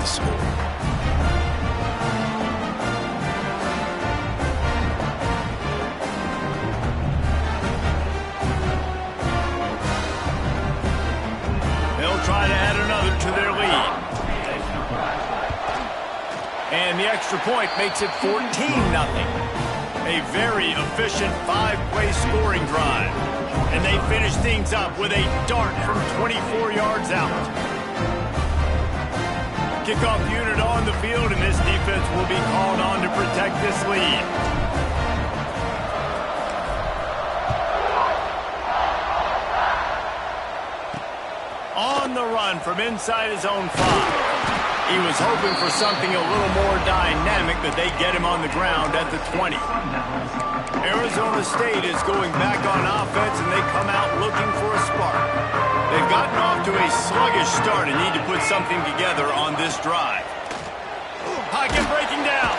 the score. They'll try to add another to their lead. And the extra point makes it 14-0. A very efficient 5-play scoring drive. And they finish things up with a dart from 24 yards out. Kickoff unit on the field, and this defense will be called on to protect this lead. On the run from inside his own 5. He was hoping for something a little more dynamic, but they get him on the ground at the 20. Arizona State is going back on offense, and they come out looking for a spark. They've gotten off to a sluggish start and need to put something together on this drive. Pocket breaking down.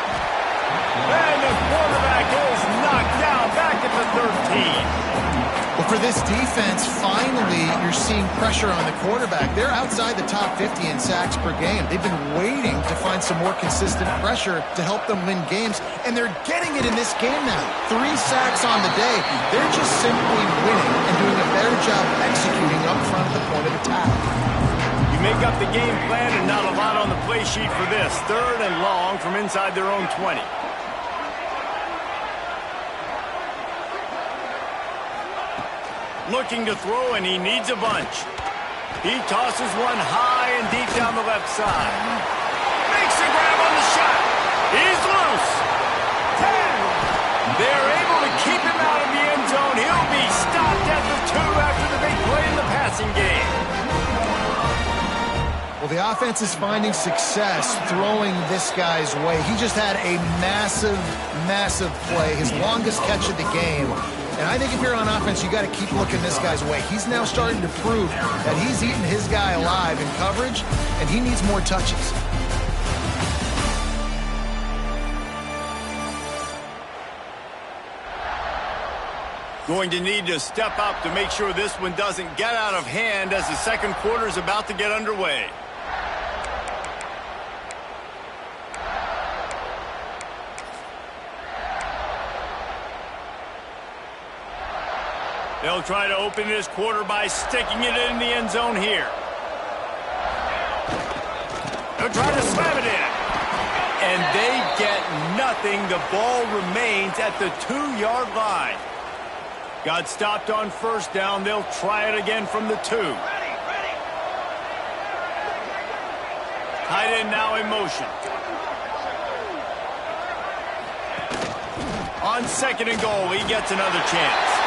And the quarterback is knocked down back at the 13. Well, for this defense, finally, you're seeing pressure on the quarterback. They're outside the top 50 in sacks per game. They've been waiting to find some more consistent pressure to help them win games, and they're getting it in this game now. 3 sacks on the day. They're just simply winning and doing a better job executing up front at the point of attack. You make up the game plan and not a lot on the play sheet for this. 3rd and long from inside their own 20. Looking to throw, and he needs a bunch. He tosses one high and deep down the left side. Makes a grab on the shot. He's loose. 10. They're able to keep him out of the end zone. He'll be stopped at the 2 after the big play in the passing game. Well, the offense is finding success throwing this guy's way. He just had a massive, massive play, his longest catch of the game. And I think if you're on offense, you got to keep looking this guy's way. He's now starting to prove that he's eating his guy alive in coverage, and he needs more touches. Going to need to step up to make sure this one doesn't get out of hand as the second quarter is about to get underway. They'll try to open this quarter by sticking it in the end zone here. They'll try to slam it in. And they get nothing. The ball remains at the 2-yard line. Got stopped on 1st down. They'll try it again from the 2. Tight end now in motion. On 2nd and goal, he gets another chance.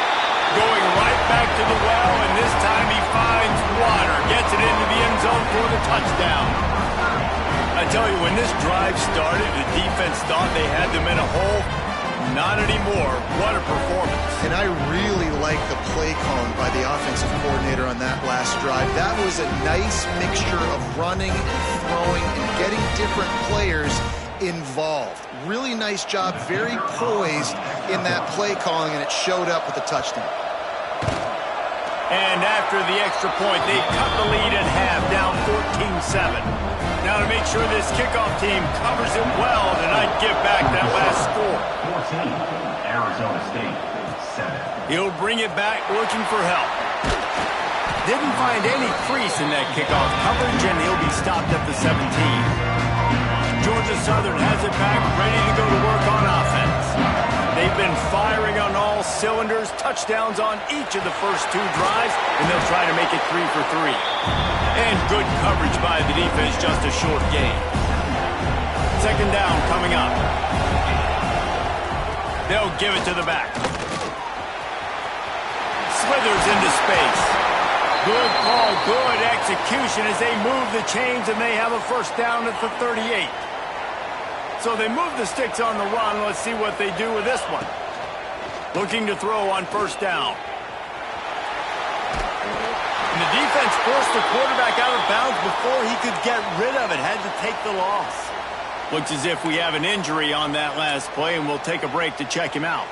Going right back to the well, and this time he finds water. Gets it into the end zone for the touchdown. I tell you, when this drive started, the defense thought they had them in a hole. Not anymore. What a performance. And I really like the play calling by the offensive coordinator on that last drive. That was a nice mixture of running, throwing, and getting different players involved. Really nice job, very poised in that play calling, and it showed up with a touchdown. And after the extra point, they cut the lead in half, down 14-7. Now to make sure this kickoff team covers it well, and I'd give back that last score. 14, Arizona State, 7. He'll bring it back looking for help. Didn't find any crease in that kickoff coverage, and he'll be stopped at the 17. Georgia Southern has it back, ready to go to work on offense. They've been firing on all cylinders, touchdowns on each of the first 2 drives, and they'll try to make it 3 for 3. And good coverage by the defense, just a short gain. 2nd down coming up. They'll give it to the back. Slithers into space. Good call, good execution as they move the chains, and they have a 1st down at the 38. So they move the sticks on the run. Let's see what they do with this one. Looking to throw on 1st down. And the defense forced the quarterback out of bounds before he could get rid of it. Had to take the loss. Looks as if we have an injury on that last play, and we'll take a break to check him out.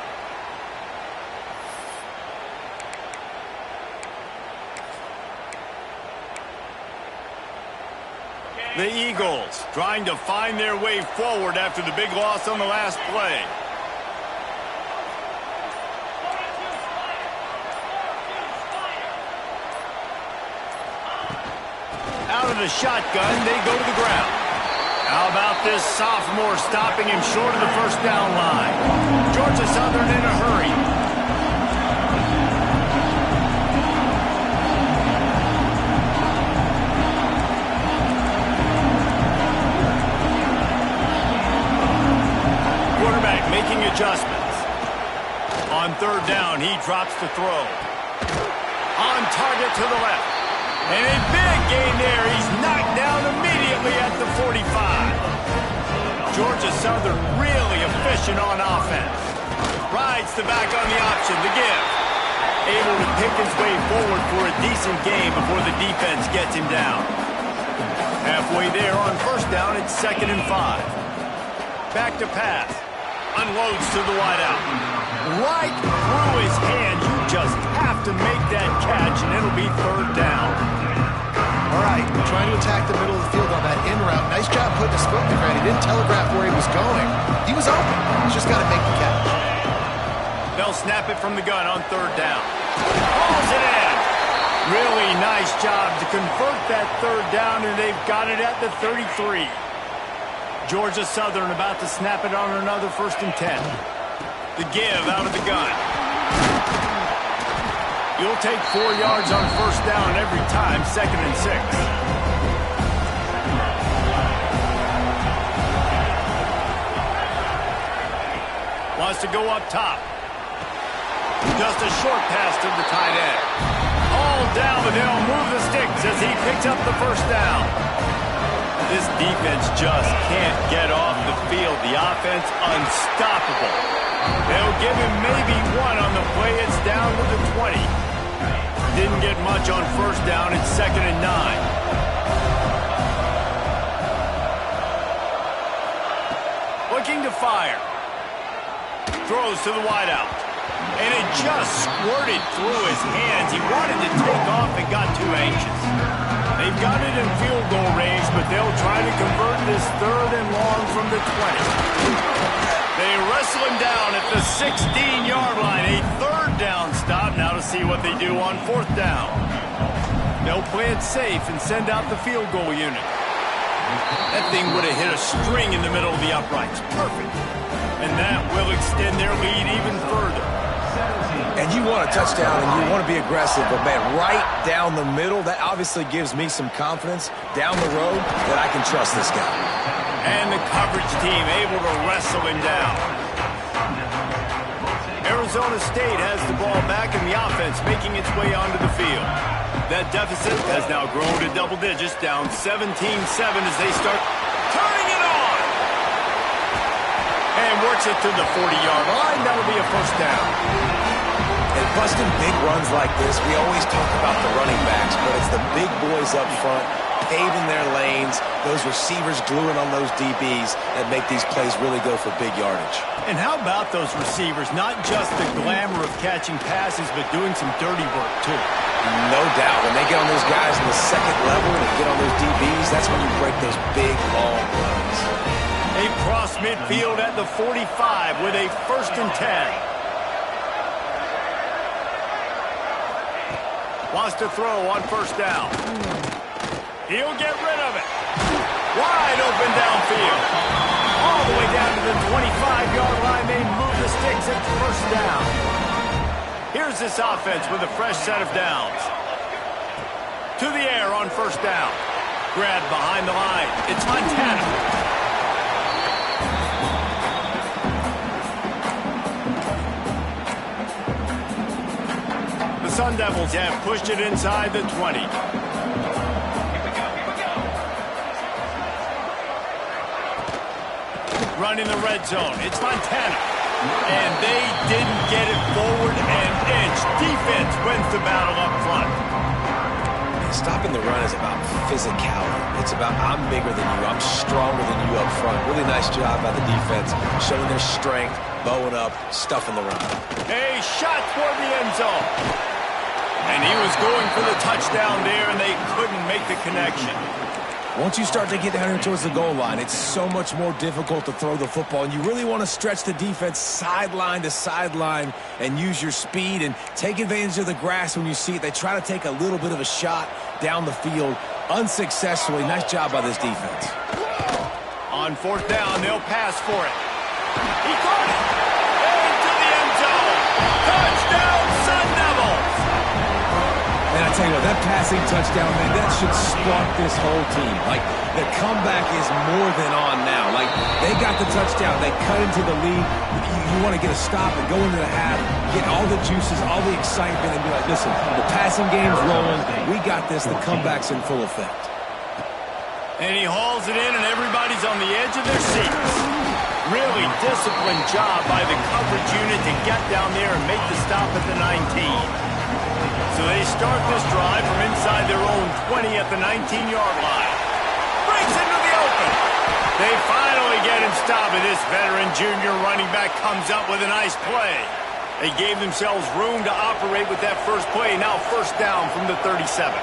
The Eagles trying to find their way forward after the big loss on the last play. Out of the shotgun, they go to the ground. How about this sophomore stopping him short of the first down line? Georgia Southern in a hurry. Quarterback making adjustments. On third down, he drops to throw. On target to the left. And a big gain there. He's knocked down immediately at the 45. Georgia Southern really efficient on offense. Rides the back on the option to give. Able to pick his way forward for a decent game before the defense gets him down. Halfway there on first down, it's 2nd and 5. Back to pass. Unloads to the wideout. Right through his hand. You just have to make that catch, and it'll be 3rd down. All right, trying to attack the middle of the field on that in route. Nice job putting a split in the ground. He didn't telegraph where he was going. He was open. He's just got to make the catch. They'll snap it from the gun on 3rd down. Pulls it in. Really nice job to convert that 3rd down, and they've got it at the 33. Georgia Southern about to snap it on another 1st and 10. The give out of the gun. You'll take 4 yards on 1st down every time, 2nd and 6. Wants to go up top. Just a short pass to the tight end. All down, but they'll move the sticks as he picks up the 1st down. This defense just can't get off the field. The offense unstoppable. They'll give him maybe 1 on the play. It's down to the 20. Didn't get much on 1st down. It's 2nd and 9. Looking to fire. Throws to the wideout. And it just squirted through his hands. He wanted to take off and got too anxious. They've got it in field goal range, but they'll try to convert this 3rd and long from the 20. They wrestle him down at the 16-yard line. A 3rd down stop. Now to see what they do on 4th down. They'll play it safe and send out the field goal unit. That thing would have hit a string in the middle of the uprights. Perfect. And that will extend their lead even further. And you want a touchdown and you want to be aggressive, but man, right down the middle, that obviously gives me some confidence down the road that I can trust this guy. And the coverage team able to wrestle him down. Arizona State has the ball back and the offense making its way onto the field. That deficit has now grown to double digits, down 17-7 as they start turning it on. And works it to the 40-yard line. That'll be a 1st down. And busting big runs like this, we always talk about the running backs, but it's the big boys up front, paving their lanes, those receivers gluing on those DBs that make these plays really go for big yardage. And how about those receivers? Not just the glamour of catching passes, but doing some dirty work, too. No doubt. When they get on those guys in the 2nd level and get on those DBs, that's when you break those big, long runs. They cross midfield at the 45 with a 1st and 10. Wants to throw on 1st down. He'll get rid of it. Wide open downfield. All the way down to the 25-yard line. They move the sticks at 1st down. Here's this offense with a fresh set of downs. To the air on 1st down. Grabbed behind the line. It's Montana. Sun Devils have pushed it inside the 20. Running the red zone. It's Montana. And they didn't get it forward an inch. Defense wins the battle up front. Stopping the run is about physicality. It's about I'm bigger than you. I'm stronger than you up front. Really nice job by the defense, showing their strength, bowing up, stuffing the run. A shot toward the end zone. And he was going for the touchdown there, and they couldn't make the connection. Once you start to get down here towards the goal line, it's so much more difficult to throw the football, and you really want to stretch the defense sideline to sideline and use your speed and take advantage of the grass when you see it. They try to take a little bit of a shot down the field unsuccessfully. Nice job by this defense. On fourth down, they'll pass for it. He caught it! Into the end zone! Touchdown, Sun Devils! And I tell you what, that passing touchdown, man, that should spark this whole team. Like, the comeback is more than on now. Like, they got the touchdown. They cut into the lead. You want to get a stop and go into the half, get all the juices, all the excitement, and be like, listen, the passing game's rolling. We got this. The comeback's in full effect. And he hauls it in, and everybody's on the edge of their seats. Really disciplined job by the coverage unit to get down there and make the stop at the 19. So they start this drive from inside their own 20 at the 19-yard line. Breaks into the open. They finally get him stopped, and this veteran junior running back comes up with a nice play. They gave themselves room to operate with that first play. Now first down from the 37.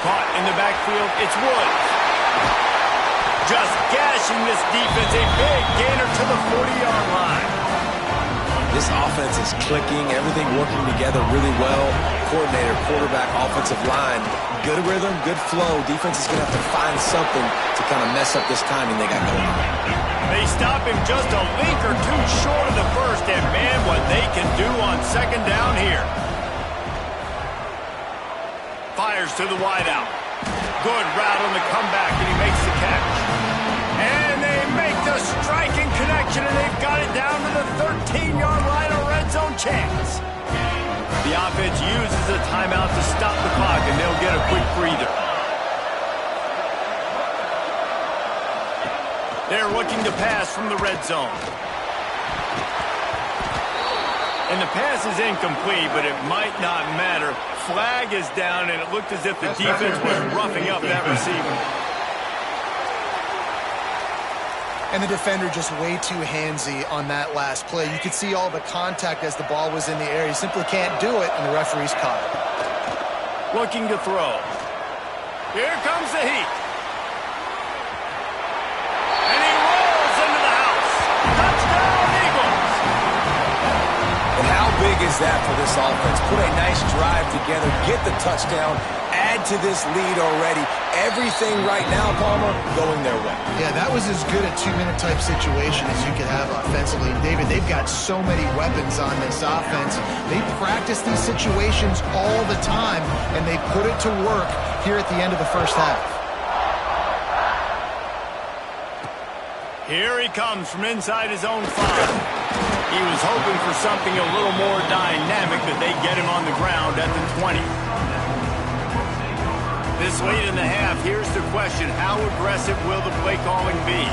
Caught in the backfield, it's Woods. Just gashing this defense, a big gainer to the 40-yard line. This offense is clicking, everything working together really well. Coordinator, quarterback, offensive line, good rhythm, good flow. Defense is going to have to find something to kind of mess up this timing they got going on. They stop him just a link or two short of the first, and man, what they can do on second down here. Fires to the wideout. Good route on the comeback, and he makes the catch. And they make the striking connection, and they've got it down to the 13-yard line, a red zone chance. The offense uses a timeout to stop the clock, and they'll get a quick breather. They're looking to pass from the red zone. And the pass is incomplete, but it might not matter. Flag is down, and it looked as if the defense was roughing up that receiver. And the defender just way too handsy on that last play. You could see all the contact as the ball was in the air. He simply can't do it, and the referee's caught it. Looking to throw. Here comes the heat. And he rolls into the house. Touchdown, Eagles! And how big is that for this offense? Put a nice drive together, get the touchdown, add to this lead already. Everything right now, Palmer, going their way. Yeah, that was as good a two-minute type situation as you could have offensively. And David, they've got so many weapons on this offense. They practice these situations all the time, and they put it to work here at the end of the first half. Here he comes from inside his own 5. He was hoping for something a little more dynamic, but they get him on the ground at the 20. This late in the half, here's the question. How aggressive will the play calling be?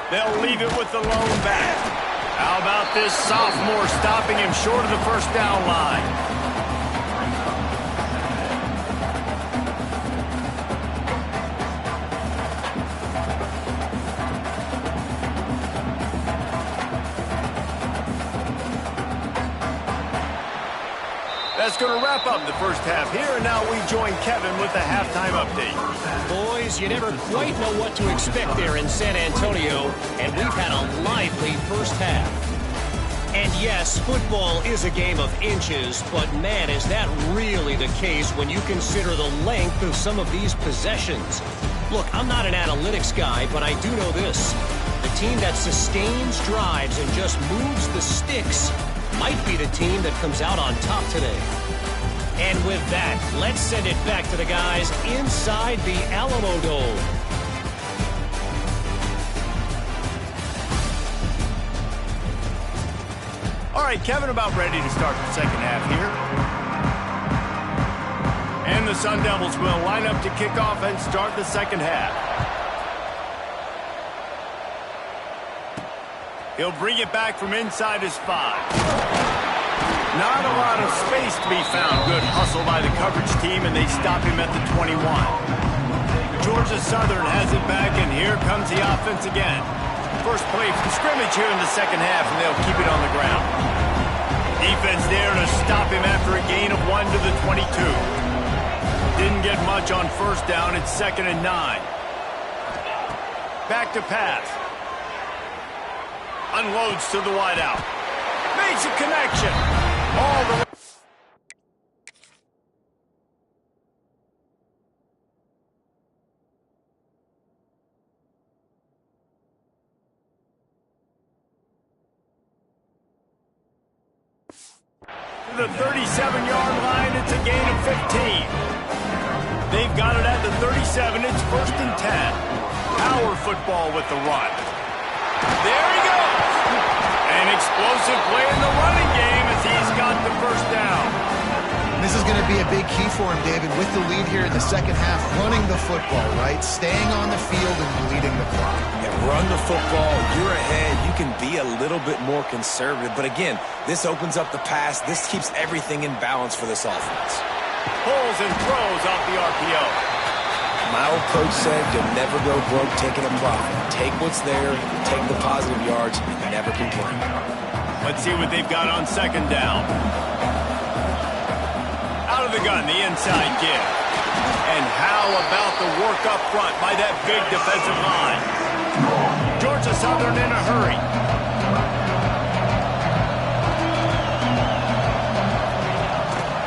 They'll leave it with the lone back. How about this sophomore stopping him short of the first down line? That's going to wrap up the first half here, and now we join Kevin with the halftime update. Boys, you never quite know what to expect there in San Antonio, and we've had a lively first half. And yes, football is a game of inches, but man, is that really the case when you consider the length of some of these possessions. Look, I'm not an analytics guy, but I do know this. The team that sustains drives and just moves the sticks might be the team that comes out on top today. And with that, let's send it back to the guys inside the Alamo Dome. All right, Kevin, about ready to start the second half here. And the Sun Devils will line up to kick off and start the second half. He'll bring it back from inside his 5. Not a lot of space to be found. Good hustle by the coverage team, and they stop him at the 21. Georgia Southern has it back, and here comes the offense again. first play from scrimmage here in the second half, and they'll keep it on the ground. Defense there to stop him after a gain of 1 to the 22. Didn't get much on first down. It's 2nd and 9. Back to pass. Unloads to the wideout. Makes a connection. All the way. The 37-yard line, it's a gain of 15. They've got it at the 37. It's 1st and 10. Power football with the run. There he goes. An explosive play in the running game as he's got the first down. This is going to be a big key for him, David, with the lead here in the second half, running the football, right? Staying on the field and bleeding the clock. Yeah, run the football. You're ahead. You can be a little bit more conservative. But again, this opens up the pass. This keeps everything in balance for this offense. Pulls and throws off the RPO. My old coach said you'll never go broke taking a profit. Take what's there, take the positive yards, and never complain. Let's see what they've got on 2nd down. Out of the gun, the inside give. And how about the work up front by that big defensive line? Georgia Southern in a hurry.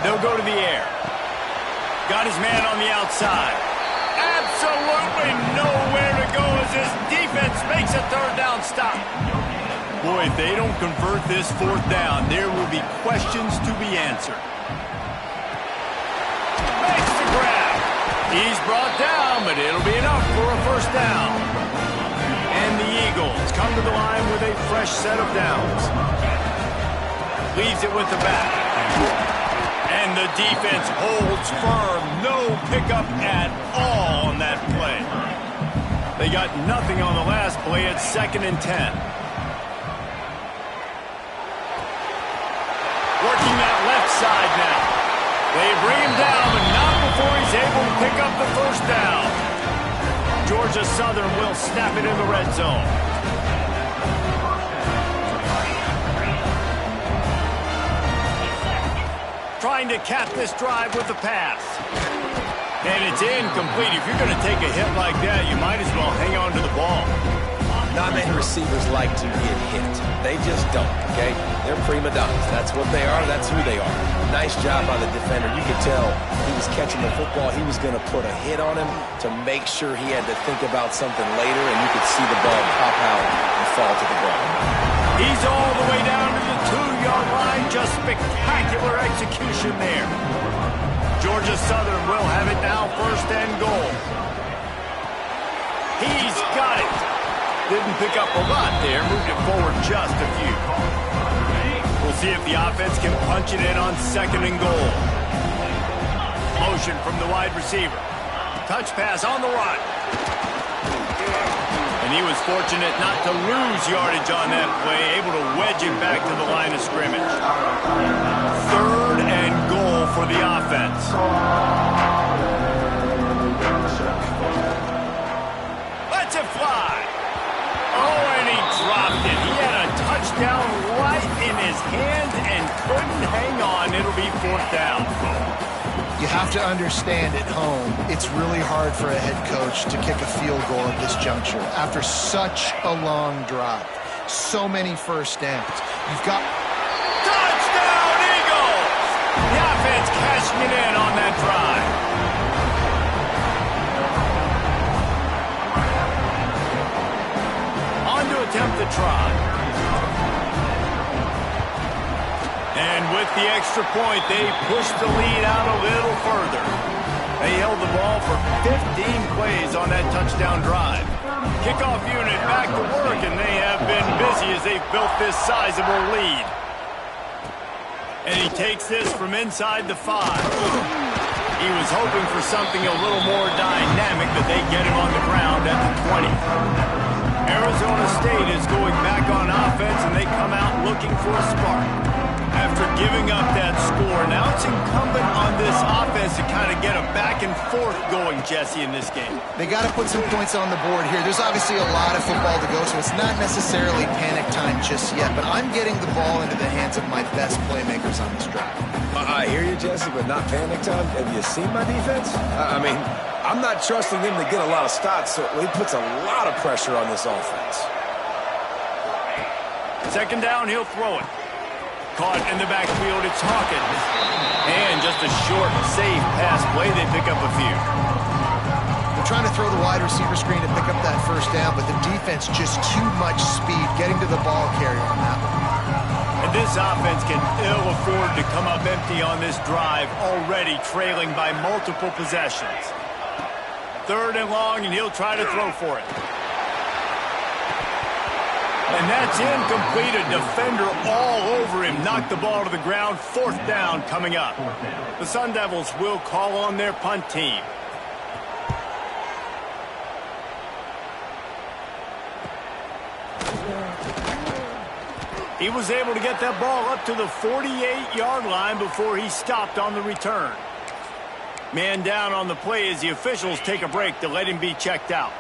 They'll go to the air. Got his man on the outside. Absolutely nowhere to go as this defense makes a 3rd down stop. Boy, if they don't convert this 4th down, there will be questions to be answered. Makes the grab. He's brought down, but it'll be enough for a 1st down. And the Eagles come to the line with a fresh set of downs. Leaves it with the back. And the defense holds firm. No pickup at all on that play. They got nothing on the last play. It's 2nd and 10. Working that left side now. They bring him down, but not before he's able to pick up the 1st down. Georgia Southern will snap it in the red zone. Trying to cap this drive with the pass. And it's incomplete. If you're going to take a hit like that, you might as well hang on to the ball. Not many receivers like to get hit. They just don't, okay? They're prima donnas. That's what they are. That's who they are. Nice job by the defender. You could tell he was catching the football. He was going to put a hit on him to make sure he had to think about something later, and you could see the ball pop out and fall to the ground. He's all the way down to the 2-yard line. Just spectacular execution there. Georgia Southern will have it now, 1st and goal. He's got it. Didn't pick up a lot there. Moved it forward just a few. We'll see if the offense can punch it in on 2nd and goal. Motion from the wide receiver. Touch pass on the run. And he was fortunate not to lose yardage on that play, able to wedge it back to the line of scrimmage. 3rd and goal for the offense. Let's it fly. Oh, and he dropped it. He had a touchdown right in his hands and couldn't hang on. It'll be 4th down. You have to understand at home, it's really hard for a head coach to kick a field goal at this juncture after such a long drive. So many 1st downs. You've got... Touchdown, Eagles! The offense cashing it in on that drive. On to attempt the try. And with the extra point, they pushed the lead out a little further. They held the ball for 15 plays on that touchdown drive. Kickoff unit back to work, and they have been busy as they've built this sizable lead. And he takes this from inside the 5. He was hoping for something a little more dynamic, but they get him on the ground at the 20. Arizona State is going back on offense, and they come out looking for a spark. After giving up that score, now it's incumbent on this offense to kind of get a back and forth going, Jesse, in this game. They got to put some points on the board here. There's obviously a lot of football to go, so it's not necessarily panic time just yet, but I'm getting the ball into the hands of my best playmakers on this drive. I hear you, Jesse, but not panic time. Have you seen my defense? I mean, I'm not trusting them to get a lot of stops, so it puts a lot of pressure on this offense. Second down, he'll throw it. Caught in the backfield, it's Hawkins. And just a short, safe pass play, they pick up a few. They're trying to throw the wide receiver screen to pick up that first down, but the defense just too much speed getting to the ball carrier on that one. And this offense can ill afford to come up empty on this drive, already trailing by multiple possessions. Third and long, and he'll try to throw for it. And that's incomplete. A defender all over him. Knocked the ball to the ground. Fourth down coming up. The Sun Devils will call on their punt team. He was able to get that ball up to the 48-yard line before he stopped on the return. Man down on the play as the officials take a break to let him be checked out.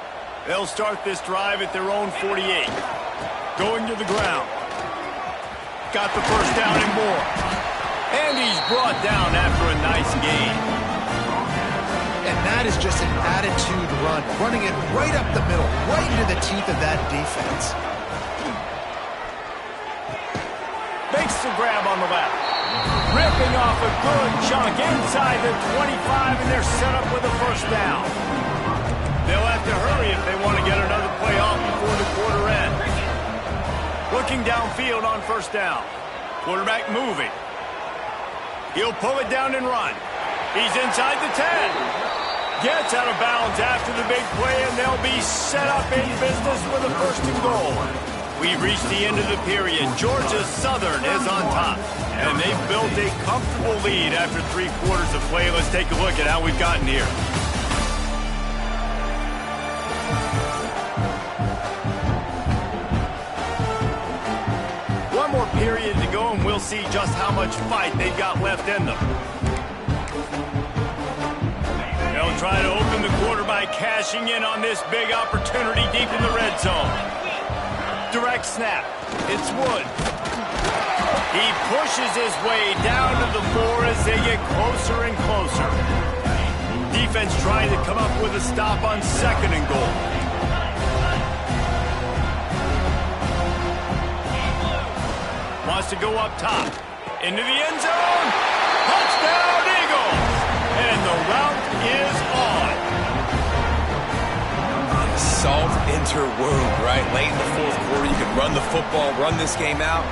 They'll start this drive at their own 48. Going to the ground. Got the first down and more. And he's brought down after a nice gain. And that is just an attitude run. Running it right up the middle, right into the teeth of that defense. Makes the grab on the left. Ripping off a good chunk inside the 25, and they're set up with a first down. They'll have to hurry if they want to get another play off before the quarter ends. Looking downfield on first down. Quarterback moving. He'll pull it down and run. He's inside the 10. Gets out of bounds after the big play, and they'll be set up in business with a first and goal. We've reached the end of the period. Georgia Southern is on top, and they've built a comfortable lead after 3 quarters of play. Let's take a look at how we've gotten here. One more period to go, and we'll see just how much fight they've got left in them. They'll try to open the quarter by cashing in on this big opportunity deep in the red zone. Direct snap. It's Wood. He pushes his way down to the 4 as they get closer and closer. Defense trying to come up with a stop on second and goal. Wants to go up top. Into the end zone. Touchdown, Eagles! And the route is on. Salt interwound, right? Late in the fourth quarter, you can run the football, run this game out.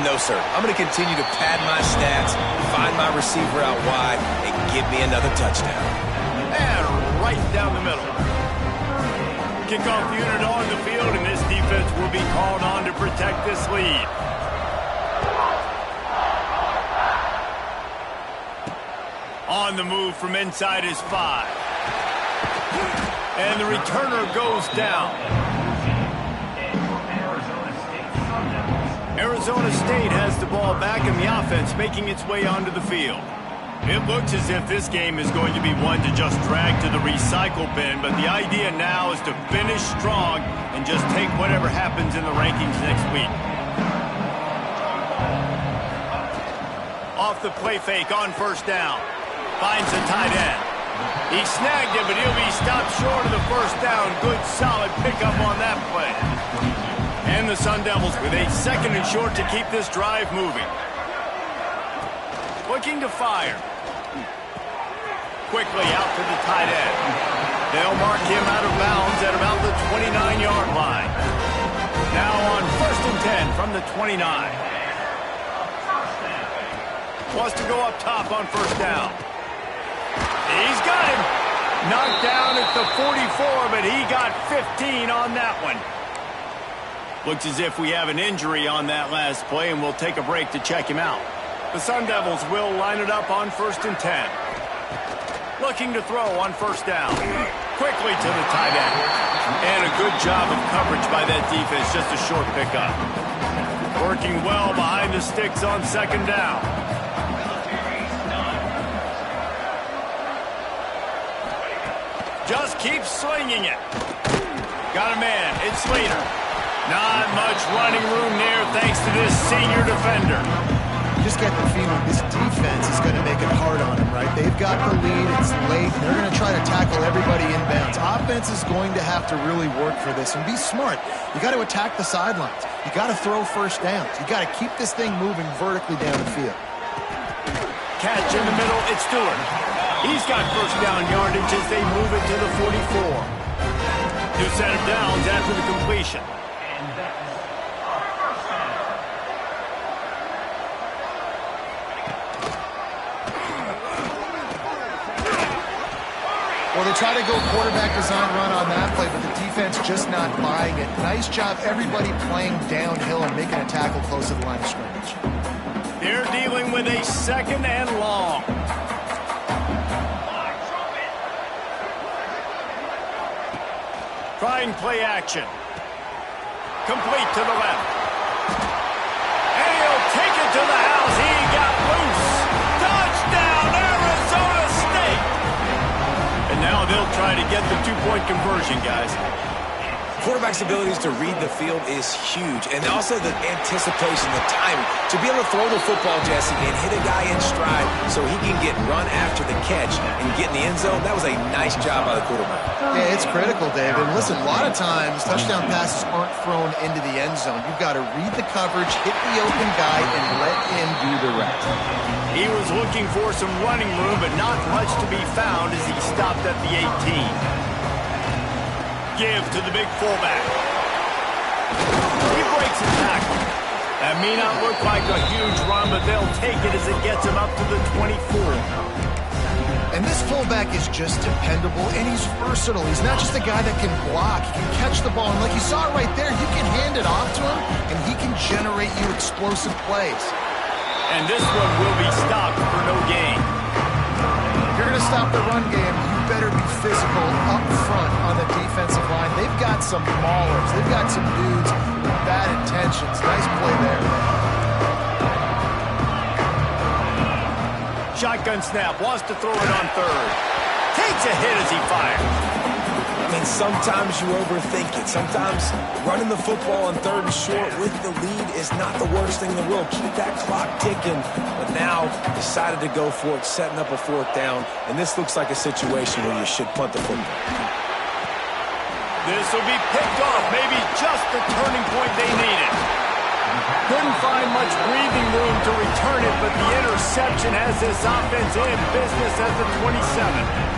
No, sir. I'm going to continue to pad my stats, find my receiver out wide, and give me another touchdown. And right down the middle. Kickoff unit on the field, and this defense will be called on to protect this lead. On the move from inside his 5. And the returner goes down. Arizona State has the ball back in the offense, making its way onto the field. It looks as if this game is going to be one to just drag to the recycle bin, but the idea now is to finish strong and just take whatever happens in the rankings next week. Off the play fake on first down. Finds the tight end. He snagged it, but he'll be stopped short of the first down. Good, solid pickup on that play. And the Sun Devils with a second and short to keep this drive moving. Looking to fire. Quickly out to the tight end. They'll mark him out of bounds at about the 29-yard line. Now on first and 10 from the 29. Wants to go up top on first down. He's got him. Knocked down at the 44, but he got 15 on that one. Looks as if we have an injury on that last play, and we'll take a break to check him out. The Sun Devils will line it up on first and 10. Looking to throw on first down. Quickly to the tight end. And a good job of coverage by that defense, just a short pickup. Working well behind the sticks on second down. Just keep slinging it. Got a man. It's Slater. Not much running room there thanks to this senior defender. You just get the feeling this defense is going to make it hard on them, right? They've got the lead. It's late. They're going to try to tackle everybody inbounds. Offense is going to have to really work for this and be smart. You got to attack the sidelines. You got to throw first downs. You got to keep this thing moving vertically down the field. Catch in the middle. It's Stewart. He's got first down yardage as they move it to the 44. New set of downs after the completion. Well, they try to go quarterback design run on that play, but the defense just not buying it. Nice job, everybody playing downhill and making a tackle close to the line of scrimmage. They're dealing with a second and long. Trying play action. Complete to the left. And he'll take it to the house. He got loose. Touchdown, Arizona State. And now they'll try to get the two-point conversion, guys. Quarterback's abilities to read the field is huge. And also the anticipation, the timing. To be able to throw the football, Jesse, and hit a guy in stride so he can get run after the catch and get in the end zone, that was a nice job by the quarterback. Yeah, it's critical, David. Listen, a lot of times touchdown passes aren't thrown into the end zone. You've got to read the coverage, hit the open guy, and let him do the rest. He was looking for some running room, but not much to be found as he stopped at the 18. Give to the big fullback. He breaks a tackle. That may not look like a huge run, but they'll take it as it gets him up to the 24. And this fullback is just dependable, and he's versatile. He's not just a guy that can block. He can catch the ball, and like you saw right there, you can hand it off to him, and he can generate you explosive plays. And this one will be stopped for no gain. If you're going to stop the run game, you better be physical up front on the defensive line. They've got some maulers. They've got some dudes with bad intentions. Nice play there. Shotgun snap, wants to throw it on third. Takes a hit as he fires. I mean, sometimes you overthink it. Sometimes running the football on third and short with the lead is not the worst thing in the world. Keep that clock ticking. But now decided to go for it, setting up a fourth down. And this looks like a situation where you should punt the football. This will be picked off. Maybe just the turning point they needed. Couldn't find much breathing room to return it, but the interception has this offense in business at the 27.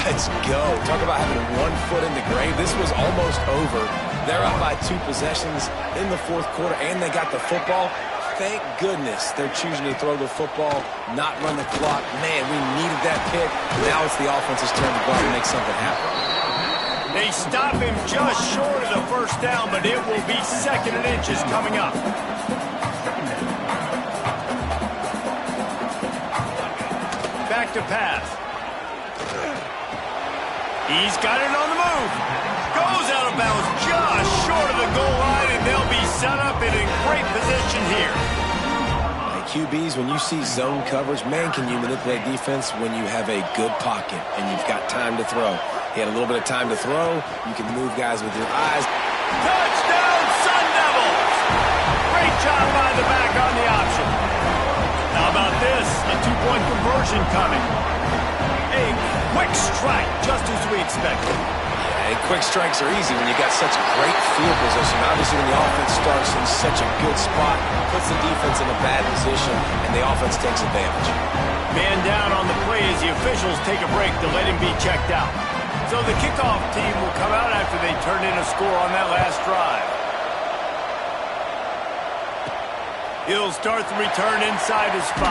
Let's go. Talk about having one foot in the grave. This was almost over. They're up by 2 possessions in the fourth quarter, and they got the football. Thank goodness they're choosing to throw the football, not run the clock. Man, we needed that pick. Now it's the offense's turn to go out and make something happen. They stop him just short of the first down, but it will be second and inches coming up. Back to pass. He's got it on the move. Goes out of bounds just short of the goal line, and they'll be set up in a great position here. Hey, QBs, when you see zone coverage, man, can you manipulate defense when you have a good pocket and you've got time to throw. He had a little bit of time to throw. You can move guys with your eyes. Touchdown, Sun Devils! Great job by the back on the option. How about this? A two-point conversion coming. A quick strike, just as we expected. Yeah, quick strikes are easy when you got such a great field position. Obviously, when the offense starts in such a good spot, puts the defense in a bad position, and the offense takes advantage. Man down on the play as the officials take a break to let him be checked out. So the kickoff team will come out after they turn in a score on that last drive. He'll start the return inside his 5.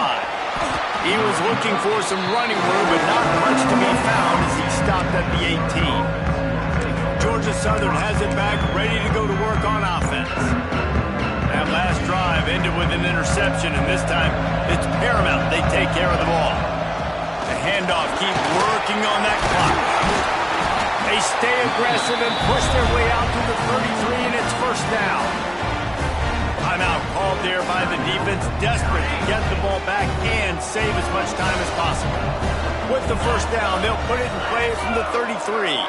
He was looking for some running room, but not much to be found as he stopped at the 18. Georgia Southern has it back, ready to go to work on offense. That last drive ended with an interception, and this time it's paramount they take care of the ball. The handoff keeps working on that clock. They stay aggressive and push their way out to the 33, and it's first down. out there by the defense, desperate to get the ball back and save as much time as possible. With the first down, they'll put it in play from the 33.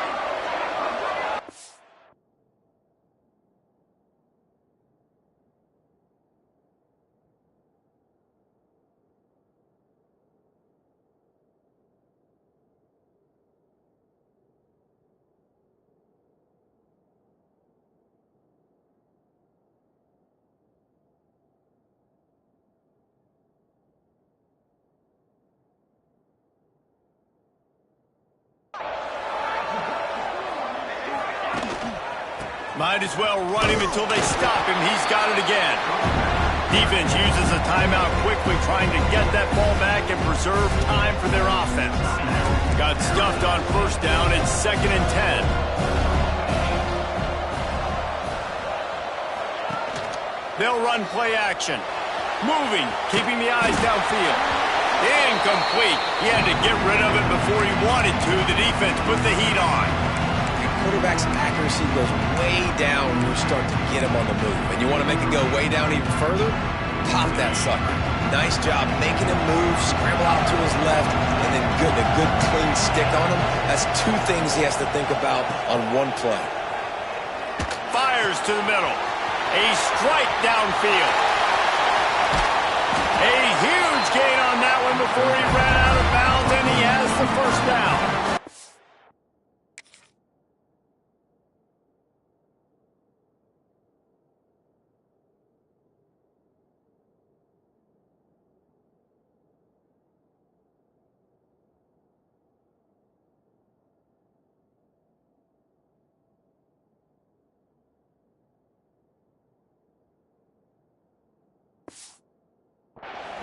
Might as well run him until they stop him. He's got it again. Defense uses a timeout quickly, trying to get that ball back and preserve time for their offense. Got stuffed on first down. It's 2nd and 10. They'll run play action. Moving, keeping the eyes downfield. Incomplete. He had to get rid of it before he wanted to. The defense put the heat on. Quarterback's accuracy goes way down when you start to get him on the move. And you want to make it go way down even further? Pop that sucker. Nice job making him move, scramble out to his left, and then getting a good clean stick on him. That's two things he has to think about on one play. Fires to the middle. A strike downfield. A huge gain on that one before he ran out of bounds, and he has the first down.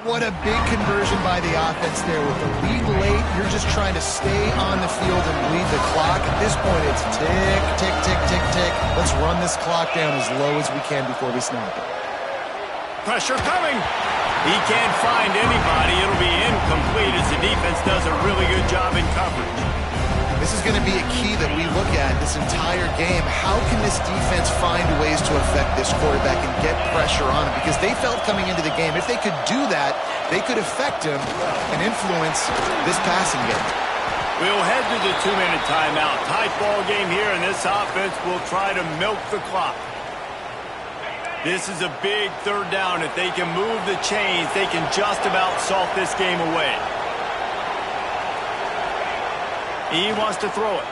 What a big conversion by the offense there. With the lead late, you're just trying to stay on the field and bleed the clock. At this point, it's tick, tick, tick, tick, tick. Let's run this clock down as low as we can before we snap it. Pressure coming. He can't find anybody. It'll be incomplete as the defense does a really good job in coverage. This is going to be a key that we look at this entire game. How can this defense find ways to affect this quarterback and get pressure on him? Because they felt coming into the game, if they could do that, they could affect him and influence this passing game. We'll head to the 2-minute timeout. Tight ball game here, and this offense will try to milk the clock. This is a big third down. If they can move the chains, they can just about salt this game away. He wants to throw it.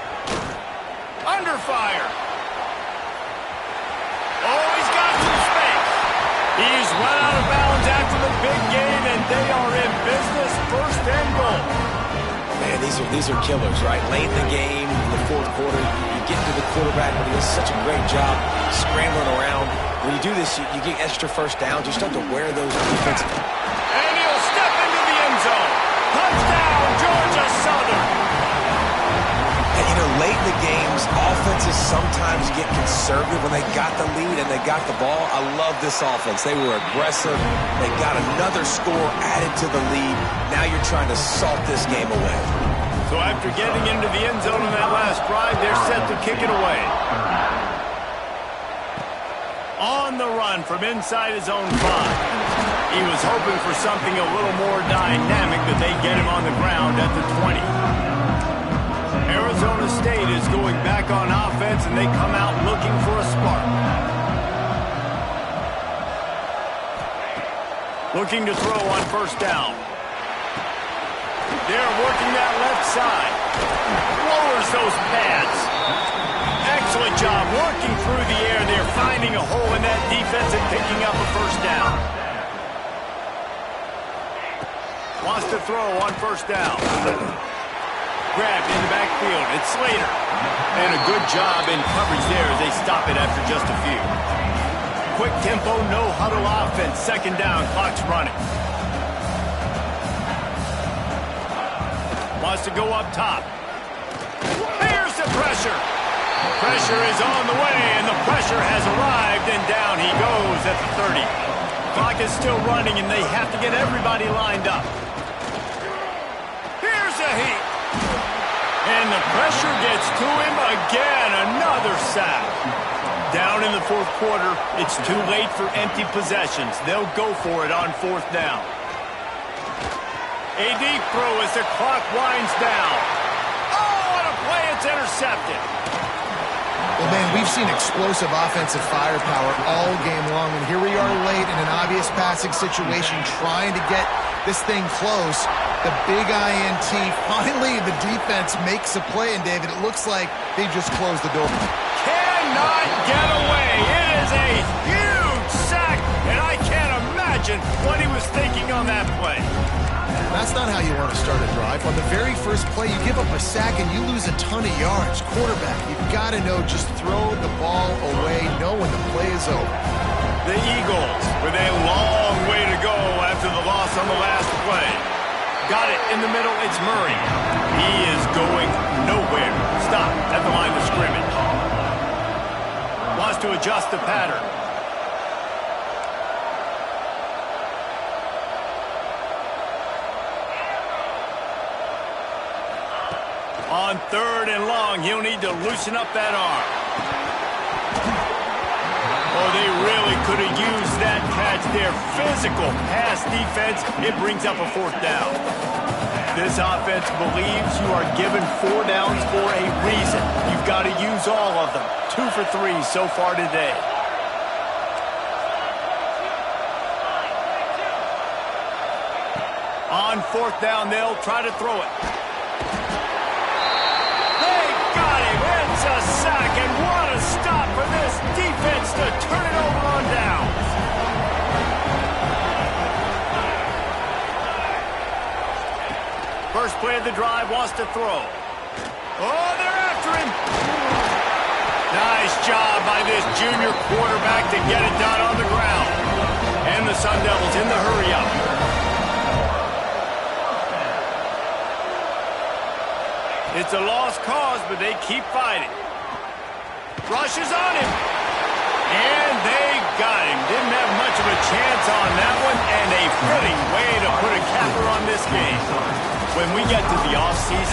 Under fire. Oh, he's got some space. He's run out of bounds after the big game, and they are in business. 1st and goal. Man, these are killers, right? Late in the game, in the 4th quarter, you get to the quarterback, but he does such a great job scrambling around. When you do this, you get extra first downs. You start to wear those defensive. And he'll step into the end zone. Touchdown, Georgia Southern. And, you know, late in the games, offenses sometimes get conservative when they got the lead and they got the ball. I love this offense. They were aggressive. They got another score added to the lead. Now you're trying to salt this game away. So after getting into the end zone on that last drive, they're set to kick it away. On the run from inside his own 5. He was hoping for something a little more dynamic, but they get him on the ground at the 20. Arizona State is going back on offense, and they come out looking for a spark. Looking to throw on first down. They're working that left side. Lowers those pads. Excellent job working through the air. They're finding a hole in that defense and picking up a first down. Wants to throw on first down. Grabbed in the backfield. It's Slater. And a good job in coverage there as they stop it after just a few. Quick tempo, no huddle offense. 2nd down, clock's running. Wants to go up top. Here's the pressure. Pressure is on the way, and the pressure has arrived, and down he goes at the 30. Clock is still running, and they have to get everybody lined up. Here's a heat. And the pressure gets to him again. Another sack. Down in the fourth quarter, it's too late for empty possessions. They'll go for it on fourth down. A deep throw as the clock winds down. Oh, what a play. It's intercepted. Well, man, we've seen explosive offensive firepower all game long, and here we are late in an obvious passing situation trying to get this thing close. The big INT, finally the defense makes a play, and David, it looks like they just closed the door. Cannot get away. It is a huge sack, and I can't imagine what he was thinking on that play. That's not how you want to start a drive. On the very first play, you give up a sack and you lose a ton of yards. Quarterback, you've got to know, just throw the ball away, know when the play is over. The Eagles with a long way to go after the loss on the last play. Got it in the middle, it's Murray. He is going nowhere. Stop at the line of scrimmage. Wants to adjust the pattern. On third and long, he'll need to loosen up that arm. Oh, they really could have used that catch there. Physical pass defense. It brings up a fourth down. This offense believes you are given 4 downs for a reason. You've got to use all of them. 2 for 3 so far today. On fourth down, they'll try to throw it. It's a sack, and what a stop for this defense to turn it over on down. First play of the drive, wants to throw. Oh, they're after him. Nice job by this junior quarterback to get it done on the ground. And the Sun Devils in the hurry-up. It's a lost cause, but they keep fighting. Rushes on him. And they got him. Didn't have much of a chance on that one, and a fitting way to put a capper on this game. When we get to the offseason,